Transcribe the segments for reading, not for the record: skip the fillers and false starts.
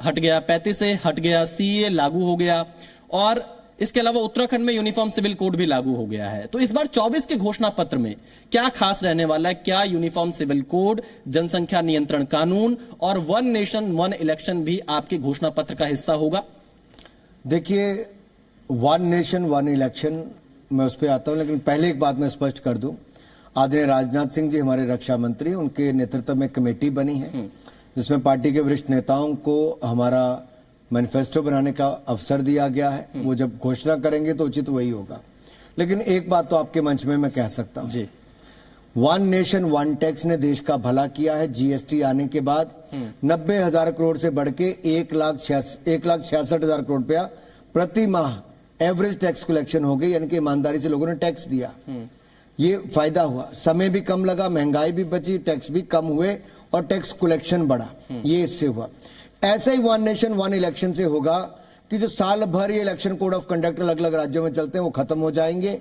हट गया, 35 से हट गया, सीए लागू हो गया और इसके अलावा उत्तराखंड में यूनिफॉर्म सिविल कोड भी लागू हो गया है। तो इस बार 24 के घोषणा पत्र में क्या खास रहने वाला है? क्या यूनिफॉर्म सिविल कोड, जनसंख्या नियंत्रण कानून और वन नेशन वन इलेक्शन भी आपके घोषणा पत्र का हिस्सा होगा? देखिए, वन नेशन वन इलेक्शन मैं उस पर आता हूं, लेकिन पहले एक बात मैं स्पष्ट कर दूं। आदरणीय राजनाथ सिंह जी हमारे रक्षा मंत्री, उनके नेतृत्व में कमेटी बनी है जिसमें पार्टी के वरिष्ठ नेताओं को हमारा मैनिफेस्टो बनाने का अवसर दिया गया है। वो जब घोषणा करेंगे तो उचित वही होगा। लेकिन एक बात तो आपके मंच में मैं कह सकता हूं जी, वन नेशन वन टैक्स ने देश का भला किया है। जीएसटी आने के बाद 90,000 करोड़ से बढ़ के 1,66,000 करोड़ रुपया प्रति माह एवरेज टैक्स कलेक्शन हो गई, यानी कि ईमानदारी से लोगों ने टैक्स दिया। ये फायदा हुआ, समय भी कम लगा, महंगाई भी बची, टैक्स भी कम हुए और टैक्स कलेक्शन बढ़ा। ये इससे हुआ। ऐसा ही वन नेशन वन इलेक्शन से होगा कि जो साल भर ये इलेक्शन कोड ऑफ कंडक्ट अलग अलग राज्यों में चलते हैं वो खत्म हो जाएंगे।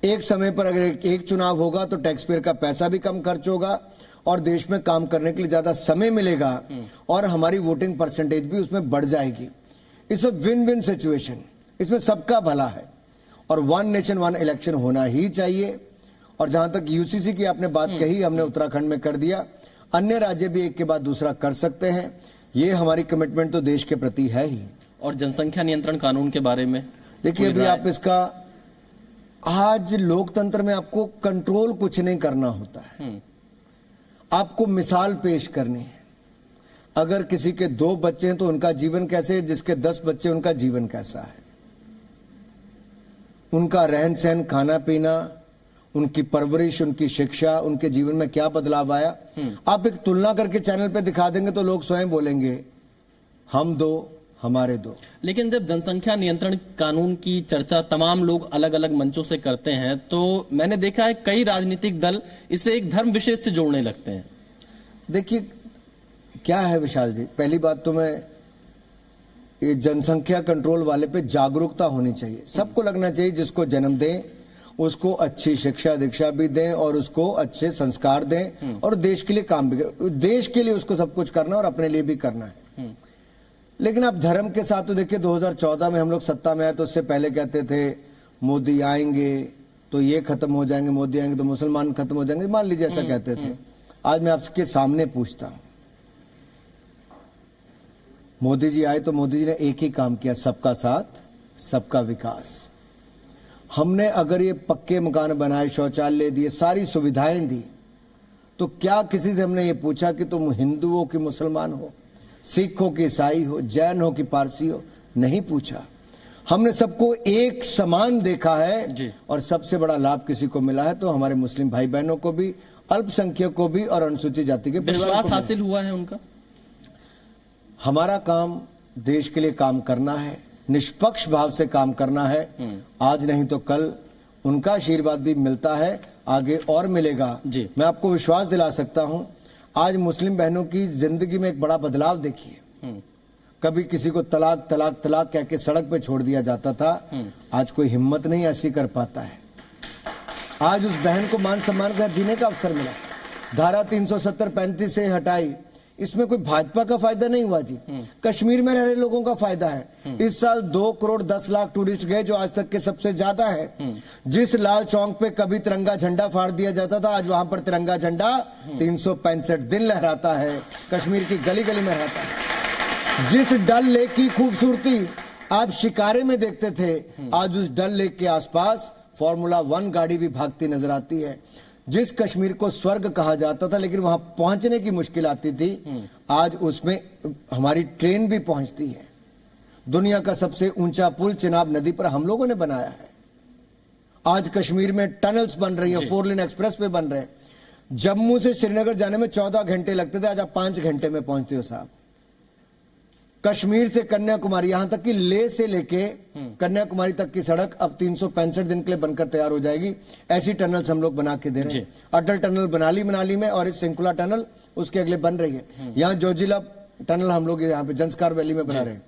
एक समय पर अगर एक चुनाव होगा तो टैक्स पेयर का पैसा भी कम खर्च होगा और देश में काम करने के लिए ज्यादा समय मिलेगा और हमारी वोटिंग परसेंटेज भी उसमें बढ़ जाएगी। It's a win win situation, इसमें सबका भला है और वन नेशन वन इलेक्शन होना ही चाहिए। और जहां तक यूसीसी की आपने बात कही, हमने उत्तराखंड में कर दिया, अन्य राज्य भी एक के बाद दूसरा कर सकते हैं। ये हमारी कमिटमेंट तो देश के प्रति है ही। और जनसंख्या नियंत्रण कानून के बारे में देखिए, अभी आप इसका, आज लोकतंत्र में आपको कंट्रोल कुछ नहीं करना होता है, आपको मिसाल पेश करनी है। अगर किसी के 2 बच्चे हैं तो उनका जीवन कैसे है, जिसके 10 बच्चे उनका जीवन कैसा है, उनका रहन सहन, खाना पीना, उनकी परवरिश, उनकी शिक्षा, उनके जीवन में क्या बदलाव आया, आप एक तुलना करके चैनल पे दिखा देंगे तो लोग स्वयं बोलेंगे हम दो हमारे दो। लेकिन जब जनसंख्या नियंत्रण कानून की चर्चा तमाम लोग अलग अलग मंचों से करते हैं तो मैंने देखा है कई राजनीतिक दल इसे एक धर्म विशेष से जोड़ने लगते हैं। देखिए क्या है विशाल जी, पहली बात तो मैं ये जनसंख्या कंट्रोल वाले पे जागरूकता होनी चाहिए। सबको लगना चाहिए जिसको जन्म दें उसको अच्छी शिक्षा दीक्षा भी दें और उसको अच्छे संस्कार दें और देश के लिए काम भी करें। देश के लिए उसको सब कुछ करना और अपने लिए भी करना है। लेकिन आप धर्म के साथ तो देखिए, 2014 में हम लोग सत्ता में आए तो उससे पहले कहते थे मोदी आएंगे तो ये खत्म हो जाएंगे, मोदी आएंगे तो मुसलमान खत्म हो जाएंगे, मान लीजिए ऐसा कहते थे। आज मैं आपके सामने पूछता हूं, मोदी जी आए तो मोदी जी ने एक ही काम किया, सबका साथ सबका विकास। हमने अगर ये पक्के मकान बनाए, शौचालय दिए, सारी सुविधाएं दी, तो क्या किसी से हमने ये पूछा कि तुम हिंदू हो कि मुसलमान हो, सिख हो कि ईसाई हो, जैन हो कि पारसी हो? नहीं पूछा। हमने सबको एक समान देखा है और सबसे बड़ा लाभ किसी को मिला है तो हमारे मुस्लिम भाई बहनों को भी, अल्पसंख्यक को भी और अनुसूचित जाति के विश्वास हासिल हुआ है उनका। हमारा काम देश के लिए काम करना है, निष्पक्ष भाव से काम करना है। आज नहीं तो कल उनका आशीर्वाद भी मिलता है, आगे और मिलेगा। मैं आपको विश्वास दिला सकता हूं, आज मुस्लिम बहनों की जिंदगी में एक बड़ा बदलाव देखिए। कभी किसी को तलाक तलाक तलाक कह के सड़क पे छोड़ दिया जाता था, आज कोई हिम्मत नहीं ऐसी कर पाता है। आज उस बहन को मान सम्मान के साथ जीने का अवसर मिला। धारा 370-35 से हटाई, इसमें कोई भाजपा का फायदा नहीं हुआ जी, कश्मीर में रह रहे लोगों का फायदा है। इस साल 2 करोड़ 10 लाख टूरिस्ट गए, जो आज तक के सबसे ज्यादा है। जिस लाल चौक पे कभी तिरंगा झंडा फाड़ दिया जाता था, आज वहां पर तिरंगा झंडा 365 दिन लहराता है, कश्मीर की गली गली में रहता है। जिस डल लेक की खूबसूरती आप शिकारे में देखते थे, आज उस डल लेक के आसपास फॉर्मूला 1 गाड़ी भी भागती नजर आती है। जिस कश्मीर को स्वर्ग कहा जाता था लेकिन वहां पहुंचने की मुश्किल आती थी, आज उसमें हमारी ट्रेन भी पहुंचती है। दुनिया का सबसे ऊंचा पुल चिनाब नदी पर हम लोगों ने बनाया है। आज कश्मीर में टनल्स बन रही है, 4 लेन एक्सप्रेस पे बन रहे हैं। जम्मू से श्रीनगर जाने में 14 घंटे लगते थे, आज आप 5 घंटे में पहुंचते हो साहब। कश्मीर से कन्याकुमारी, यहां तक कि लेह से लेके कन्याकुमारी तक की सड़क अब 365 दिन के लिए बनकर तैयार हो जाएगी। ऐसी टनल्स हम लोग बना के दे रहे हैं। अटल टनल बना ली मनाली में और इस सिंकुला टनल उसके अगले बन रही है। यहाँ जोजिला टनल हम लोग यहाँ पे जंस्कार वैली में बना रहे हैं।